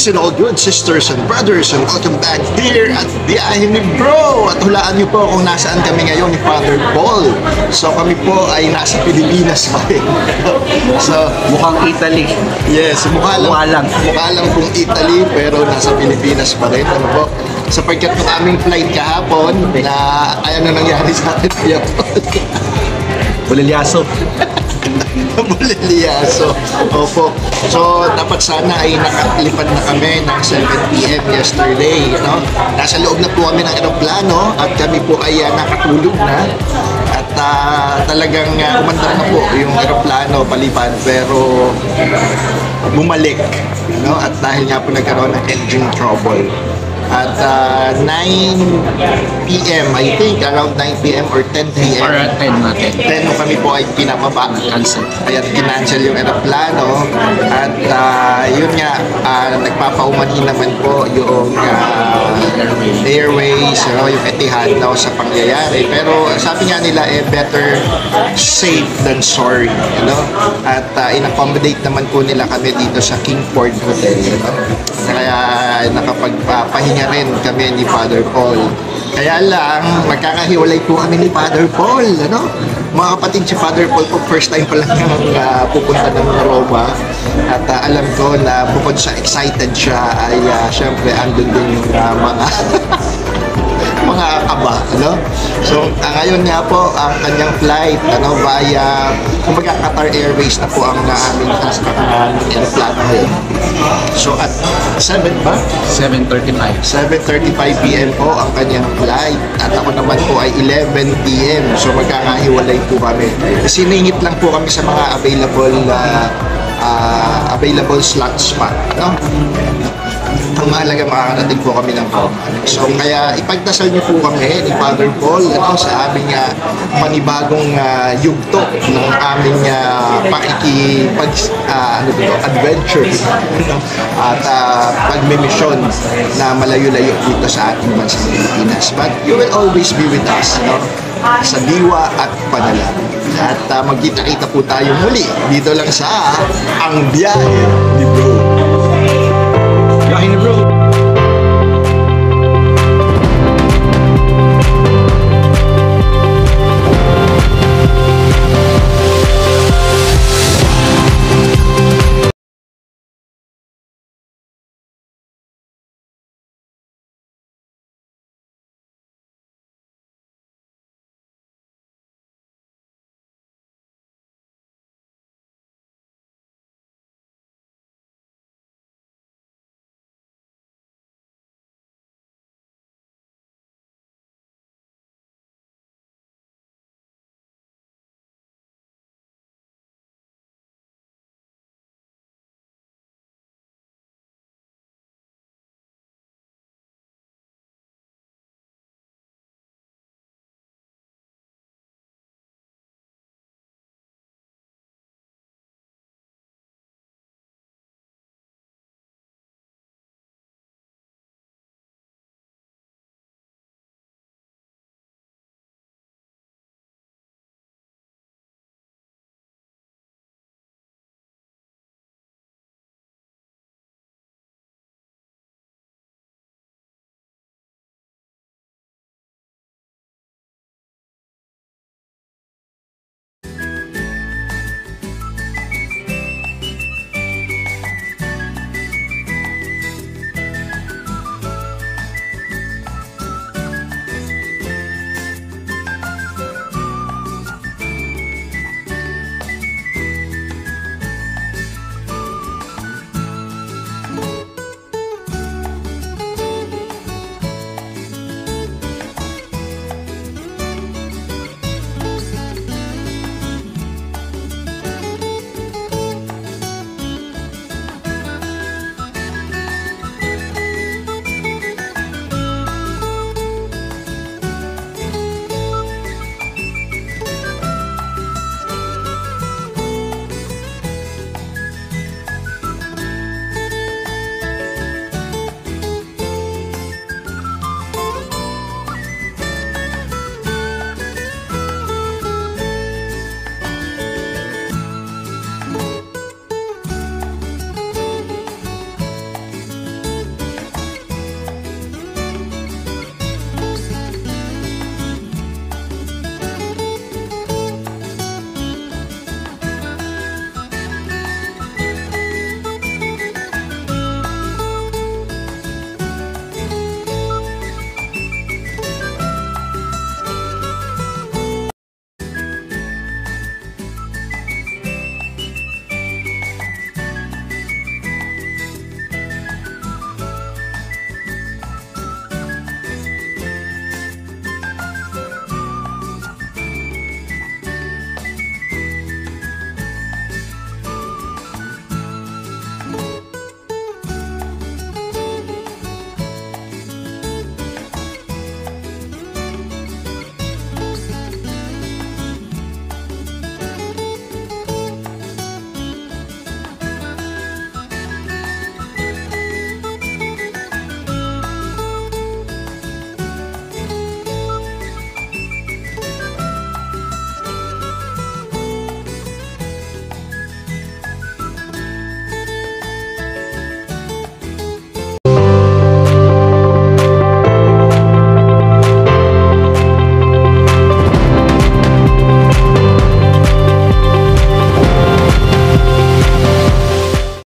Greetings and all good sisters and brothers, and welcome back here at Biyahe ni Bro. At hulaan niyo po kung nasaan kami ngayon ni Father Paul. So kami po ay nasa Pilipinas pa rin. So Mukhang Italy. yes, mukha lang kung Italy pero nasa Pilipinas pa rin. Ano po? Sapagkat ng aming flight kahapon na ano nangyari sa atin kaya Bulilyaso. Bulilyaso. Opo. So, dapat sana ay nakalipad na kami ng 7 p.m. yesterday. No? Nasa loob na po kami ng aeroplano at kami po ay nakatulog na. At talagang umandar na po yung aeroplano palipad pero bumalik. No? At dahil nga po nagkaroon ng engine trouble. At 9 p.m. I think around 9 p.m. or 10 p.m. Or 10 natin. 10 nung kami po ay pinababa. Cancel. Kaya kinancel yung aeroplano. At yun nga, nagpapaumanhin naman po yung airways, yung Etihad daw sa pangyayari. Pero sabi nga nila, better safe than sorry. At in-accommodate naman po nila kami dito sa Kingford Hotel. Kaya nakapagpapahinga rin kami ni Father Paul. Kaya lang, magkakahiwalay po kami ni Father Paul. Mga kapatid, si Father Paul po, first time pa lang yung pupunta ng Roma. At alam ko na bukod sa excited siya, ay syempre andun din yung mga mga kaba, So, ngayon nga po, ang kanyang flight, via, kumbaga Qatar Airways na po ang aming aeroplano ngayon. So, at 7 ba? 7:35. 7:35 p.m. po ang kanyang flight. At ako naman po ay 11 p.m. So, magkakahiwalay po kami. Siningit lang po kami sa mga available slots pa, Ang mahalaga makakarating po kami ng Roma. So kaya ipagdasal niyo po kami ni Father Paul sa aming manibagong yugto ng aming adventure at pagmimisyon na malayo-layo dito sa ating bansang Pilipinas. But you will always be with us, sa diwa at panalangin. At magkita-kita po tayo muli dito lang sa Ang Biyahe ni Bro.